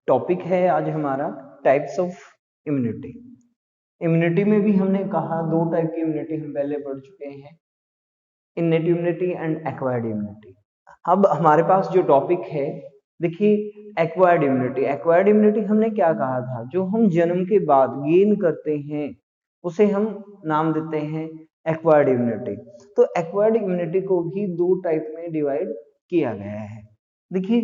Topic है आज हमारा टाइप्स ऑफ इम्यूनिटी। इम्यूनिटी में भी हमने कहा दो टाइप की इम्यूनिटी हम पहले पढ़ चुके हैं, innate immunity and acquired immunity. अब हमारे पास जो टॉपिक है, देखिए एक्वायर्ड इम्यूनिटी। एक्वायर्ड इम्यूनिटी हमने क्या कहा था, जो हम जन्म के बाद गेन करते हैं उसे हम नाम देते हैं एक्वायर्ड इम्यूनिटी। तो एक्वायर्ड इम्यूनिटी को भी दो टाइप में डिवाइड किया गया है। देखिए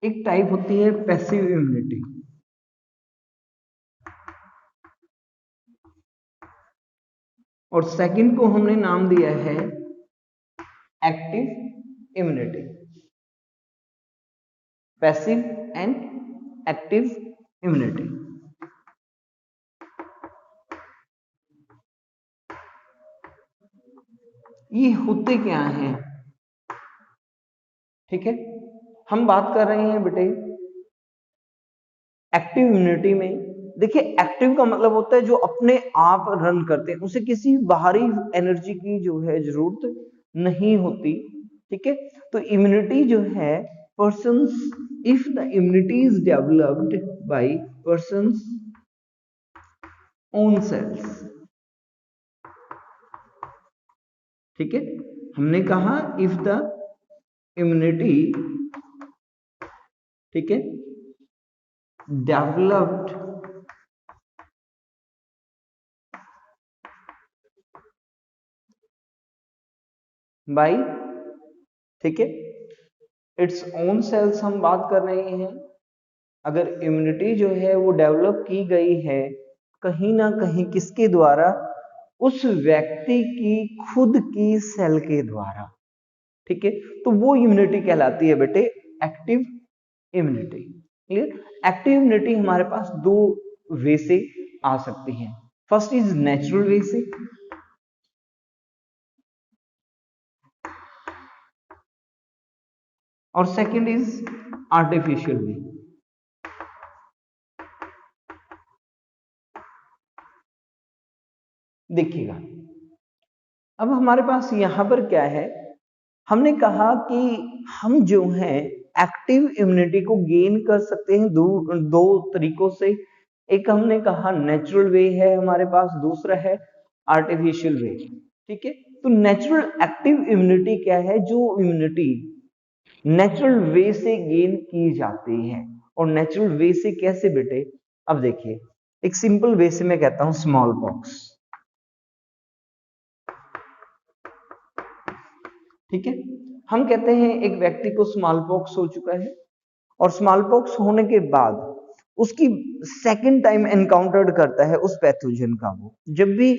एक टाइप होती है पैसिव इम्यूनिटी, और सेकंड को हमने नाम दिया है active immunity. Passive and active immunity. ये होते क्या हैं, ठीक है। हम बात कर रहे हैं बेटे एक्टिव इम्यूनिटी में। देखिए एक्टिव का मतलब होता है जो अपने आप रन करते हैं, उसे किसी बाहरी एनर्जी की जो है जरूरत नहीं होती, ठीक है। तो इम्यूनिटी जो है persons, if the immunity is developed by persons own cells, ठीक है। हमने कहा इफ द इम्यूनिटी, ठीक है, डेवलप्ड बाय, ठीक है, इट्स ओन सेल्स हम बात कर रहे हैं। अगर इम्यूनिटी जो है वो डेवलप की गई है कहीं ना कहीं किसके द्वारा, उस व्यक्ति की खुद की सेल के द्वारा, ठीक है, तो वो इम्यूनिटी कहलाती है बेटे active immunity. Clear. Active immunity हमारे पास दो वे से आ सकती है। फर्स्ट इज नेचुरल वे से, और सेकंड इज आर्टिफिशियल वे। देखिएगा अब हमारे पास यहां पर क्या है, हमने कहा कि हम जो है एक्टिव इम्यूनिटी को गेन कर सकते हैं दो तरीकों से। एक हमने कहा नेचुरल वे है हमारे पास, दूसरा है आर्टिफिशियल वे, ठीक है। तो नेचुरल एक्टिव इम्यूनिटी क्या है, जो इम्यूनिटी नेचुरल वे से गेन की जाती है। और नेचुरल वे से कैसे बेटे, अब देखिए एक सिंपल वे से मैं कहता हूं स्मॉल पॉक्स, ठीक है। हम कहते हैं एक व्यक्ति को स्मॉल पॉक्स हो चुका है, और स्मॉल पॉक्स होने के बाद उसकी सेकंड टाइम एनकाउंटर्ड करता है उस पैथोजन का। वो जब भी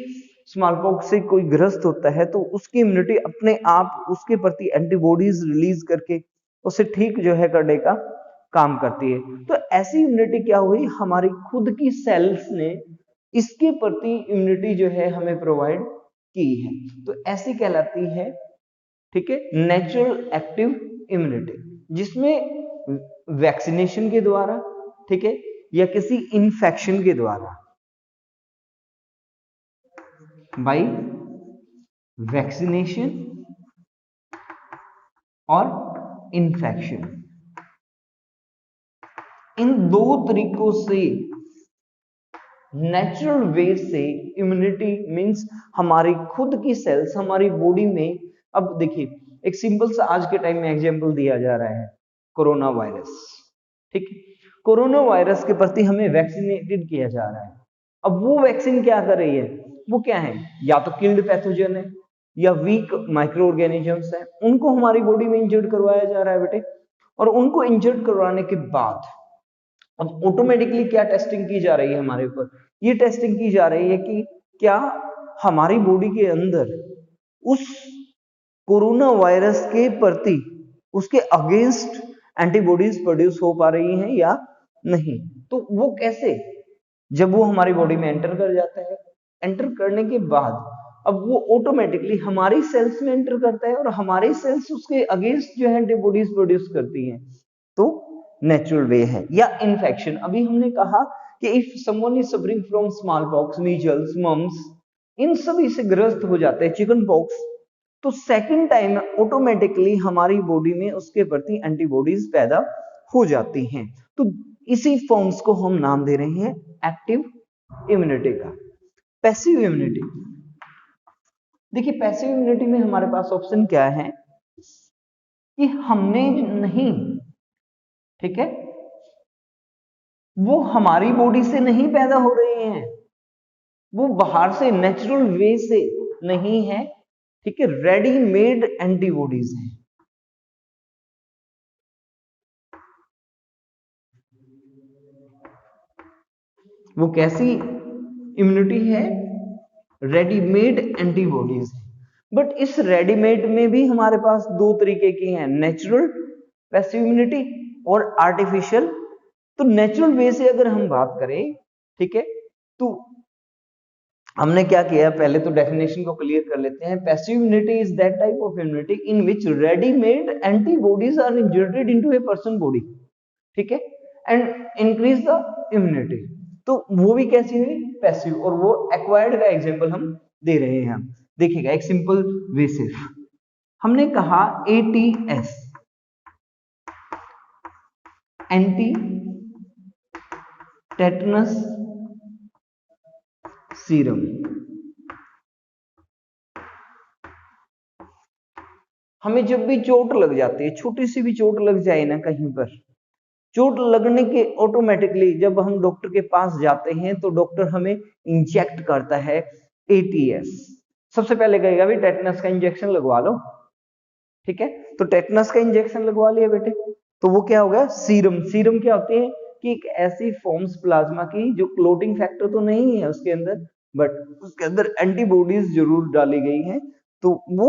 स्मॉल पॉक्स से कोई ग्रस्त होता है तो उसकी इम्यूनिटी अपने आप उसके प्रति एंटीबॉडीज रिलीज करके उसे ठीक जो है करने का काम करती है। तो ऐसी इम्यूनिटी क्या हुई, हमारी खुद की सेल्स ने इसके प्रति इम्यूनिटी जो है हमें प्रोवाइड की है, तो ऐसी कहलाती है, ठीक है, नेचुरल एक्टिव इम्यूनिटी, जिसमें वैक्सीनेशन के द्वारा, ठीक है, या किसी इन्फेक्शन के द्वारा, बाय वैक्सीनेशन और इन्फेक्शन, इन दो तरीकों से नेचुरल वे से इम्यूनिटी मींस हमारी खुद की सेल्स हमारी बॉडी में। अब देखिए एक सिंपल सा आज के टाइम में एग्जांपल दिया जा रहा है, कोरोना वायरस, ठीक है। कोरोना वायरस के प्रति हमें वैक्सीनेटेड किया जा रहा है। अब वो वैक्सीन क्या कर रही है, वो क्या है, या तो किल्ड पैथोजन है या वीक माइक्रो ऑर्गेनिजम्स है, उनको हमारी बॉडी में इंजर्ड करवाया जा रहा है बेटे। और उनको इंजर्ड करवाने के बाद अब ऑटोमेटिकली क्या टेस्टिंग की जा रही है हमारे ऊपर, ये टेस्टिंग की जा रही है कि क्या हमारी बॉडी के अंदर उस कोरोना वायरस के प्रति उसके अगेंस्ट एंटीबॉडीज प्रोड्यूस हो पा रही हैं या नहीं। तो वो कैसे, जब वो हमारी बॉडी में एंटर कर जाता है, एंटर करने के बाद अब वो ऑटोमेटिकली हमारी सेल्स में एंटर करता है और हमारी सेल्स उसके अगेंस्ट जो है एंटीबॉडीज प्रोड्यूस करती हैं, तो नेचुरल वे है। या इन्फेक्शन, अभी हमने कहा कि if someone is suffering from smallpox, measles, mumps, इन सभी से ग्रस्त हो जाते हैं, चिकन पॉक्स, तो सेकंड टाइम ऑटोमेटिकली हमारी बॉडी में उसके प्रति एंटीबॉडीज पैदा हो जाती हैं। तो इसी फॉर्म्स को हम नाम दे रहे हैं एक्टिव इम्यूनिटी का। पैसिव इम्यूनिटी, देखिए पैसिव इम्यूनिटी में हमारे पास ऑप्शन क्या है कि हमने नहीं, ठीक है, वो हमारी बॉडी से नहीं पैदा हो रहे हैं, वो बाहर से नेचुरल वे से नहीं है, ठीक है, रेडीमेड एंटीबॉडीज हैं। वो कैसी इम्यूनिटी है? रेडीमेड एंटीबॉडीज है। बट इस रेडीमेड में भी हमारे पास दो तरीके की हैं, नेचुरल पैसिव इम्यूनिटी और आर्टिफिशियल। तो नेचुरल वे से अगर हम बात करें, ठीक है, तो हमने क्या किया, पहले तो डेफिनेशन को क्लियर कर लेते हैं। Passive immunity is that type of immunity in which readymade antibodies are injected into a person body, ठीक है, एंड इंक्रीज द इम्यूनिटी। तो वो भी कैसी हुई? पैसिव। और वो एक्वायर्ड का एग्जांपल हम दे रहे हैं। हम देखिएगा एक सिंपल वे से हमने कहा एटीएस, एंटी टेटनस सीरम। हमें जब भी चोट लग जाती है, छोटी सी भी चोट लग जाए ना कहीं पर, चोट लगने के ऑटोमेटिकली जब हम डॉक्टर के पास जाते हैं तो डॉक्टर हमें इंजेक्ट करता है एटीएस। सबसे पहले कहेगा भी टेटनस का इंजेक्शन लगवा लो, ठीक है, तो टेटनस का इंजेक्शन लगवा लिया बेटे, तो वो क्या होगा? सीरम। सीरम क्या होते हैं कि एक ऐसी फॉर्म्स प्लाज्मा की जो क्लोटिंग फैक्टर तो नहीं है उसके अंदर, बट उसके अंदर एंटीबॉडीज जरूर डाली गई हैं, तो वो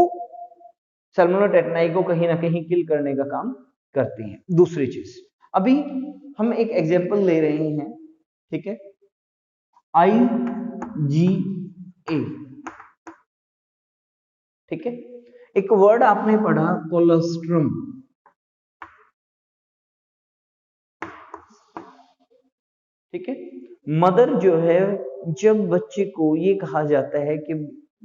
सैल्मोनेला टेटनाई को कहीं ना कहीं किल करने का काम करती हैं। दूसरी चीज, अभी हम एक एग्जांपल ले रहे हैं, ठीक है, IgA, ठीक है, एक वर्ड आपने पढ़ा कोलोस्ट्रम, ठीक है। मदर जो है, जब बच्चे को ये कहा जाता है कि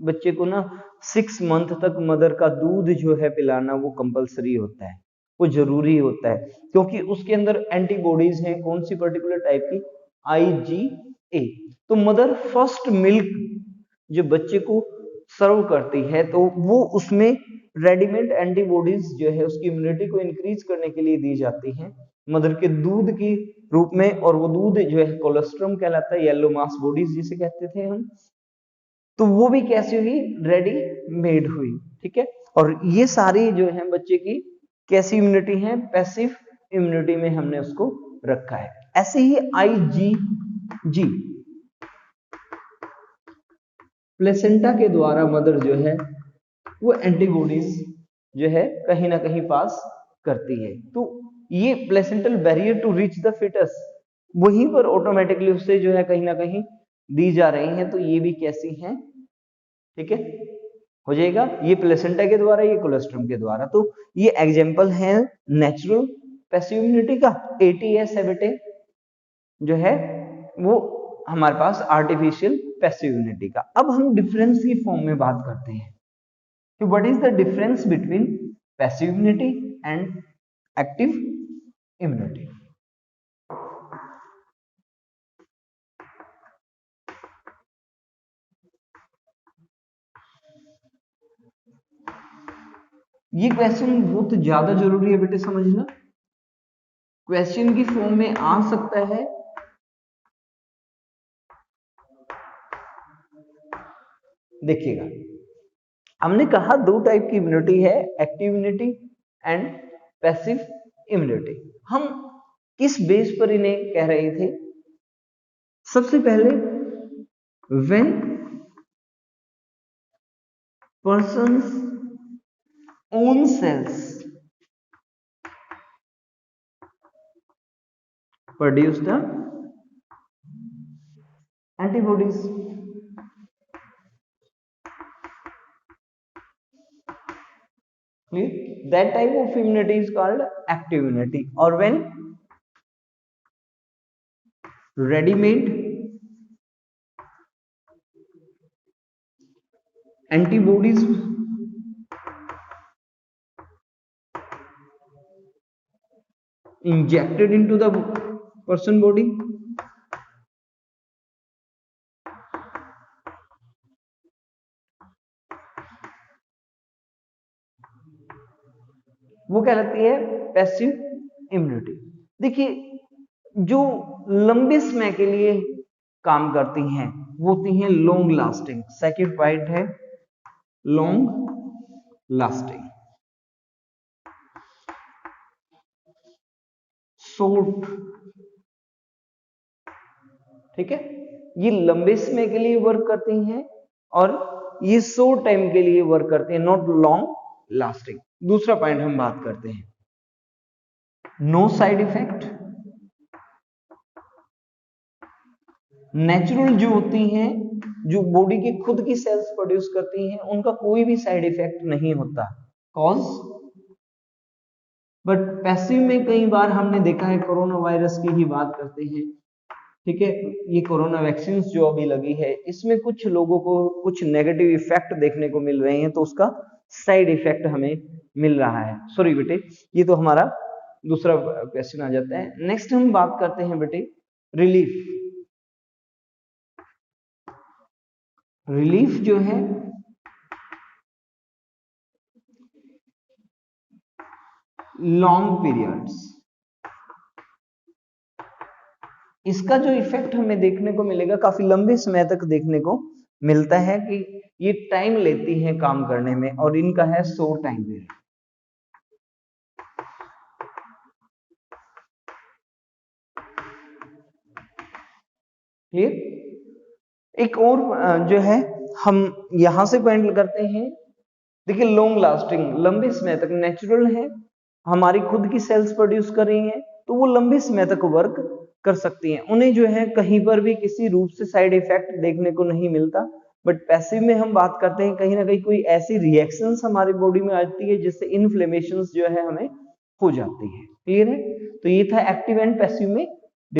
बच्चे को ना 6 मंथ तक मदर का दूध जो है पिलाना वो कंपलसरी होता है, वो जरूरी होता है, क्योंकि उसके अंदर एंटीबॉडीज हैं। कौन सी पर्टिकुलर टाइप की? IgA। तो मदर फर्स्ट मिल्क जो बच्चे को सर्व करती है तो वो उसमें रेडीमेड एंटीबॉडीज जो है उसकी इम्यूनिटी को इंक्रीज करने के लिए दी जाती हैं मदर के दूध के रूप में, और वो दूध जो है कोलेस्ट्रम कहलाता है, येलो मास बॉडीज जिसे कहते थे हम। तो वो भी कैसी हुई? रेडी मेड हुई, ठीक है। और ये सारी जो है बच्चे की कैसी इम्यूनिटी है? पैसिव इम्यूनिटी में हमने उसको रखा है। ऐसे ही IgG, प्लेसेंटा के द्वारा मदर जो है वो एंटीबॉडीज जो है कहीं ना कहीं पास करती है। तो ये placental barrier to reach the foetus वहीं पर ऑटोमेटिकली उससे जो है कहीं ना कहीं दी जा रही हैं। तो ये भी कैसी हैं? ठीक है, हो जाएगा। ये प्लेसेंटा के द्वारा, ये कोलेस्ट्रम के द्वारा। तो ये एग्जांपल है नेचुरल पैसिव इम्यूनिटी का। ATS है बेटे जो है वो हमारे पास आर्टिफिशियल पैसिव इम्यूनिटी का। अब हम डिफरेंस की फॉर्म में बात करते हैं कि what is the difference between passive immunity and active immunity. ये क्वेश्चन बहुत ज्यादा जरूरी है बेटे समझना, क्वेश्चन की फॉर्म में आ सकता है। देखिएगा, हमने कहा दो टाइप की इम्यूनिटी है, active immunity and passive immunity. हम किस बेस पर इन्हें कह रहे थे? सबसे पहले when persons own sales produce the antibodies, that type of immunity is called active immunity. Or when ready made antibodies injected into the person body, वो कहलाती है पैसिव इम्यूनिटी। देखिए जो लंबे समय के लिए काम करती हैं वो होती हैं लॉन्ग लास्टिंग। सेकंड पॉइंट है लॉन्ग लास्टिंग। शॉर्ट, ठीक है, ये लंबे समय के लिए वर्क करती हैं और ये शॉर्ट टाइम के लिए वर्क करते हैं, नॉट लॉन्ग लास्टिंग। दूसरा पॉइंट हम बात करते हैं नो साइड इफेक्ट। नेचुरल जो होती हैं, जो बॉडी की खुद की सेल्स प्रोड्यूस करती हैं, उनका कोई भी साइड इफेक्ट नहीं होता कॉज। बट पैसिव में कई बार हमने देखा है, कोरोना वायरस की ही बात करते हैं, ठीक है, ये कोरोना वैक्सीन जो अभी लगी है इसमें कुछ लोगों को कुछ नेगेटिव इफेक्ट देखने को मिल रहे हैं, तो उसका साइड इफेक्ट हमें मिल रहा है। सॉरी बेटे, ये तो हमारा दूसरा क्वेश्चन आ जाता है। नेक्स्ट हम बात करते हैं बेटे रिलीफ। रिलीफ जो है लॉन्ग पीरियड्स, इसका जो इफेक्ट हमें देखने को मिलेगा काफी लंबे समय तक देखने को मिलता है कि ये टाइम लेती है काम करने में, और इनका है शॉर्ट टाइम पीरियड। क्लियर? एक और जो है हम यहां से पॉइंट करते हैं, देखिए लॉन्ग लास्टिंग, लंबे समय तक, नेचुरल है, हमारी खुद की सेल्स प्रोड्यूस कर रही हैं, तो वो लंबे समय तक वर्क कर सकती हैं, उन्हें जो है कहीं पर भी किसी रूप से साइड इफेक्ट देखने को नहीं मिलता। बट पैसिव में हम बात करते हैं कहीं ना कहीं कोई ऐसी रिएक्शंस हमारी बॉडी में आती है जिससे इन्फ्लेमेशन जो है हमें हो जाती है। क्लियर है? तो ये था एक्टिव एंड पैसिव में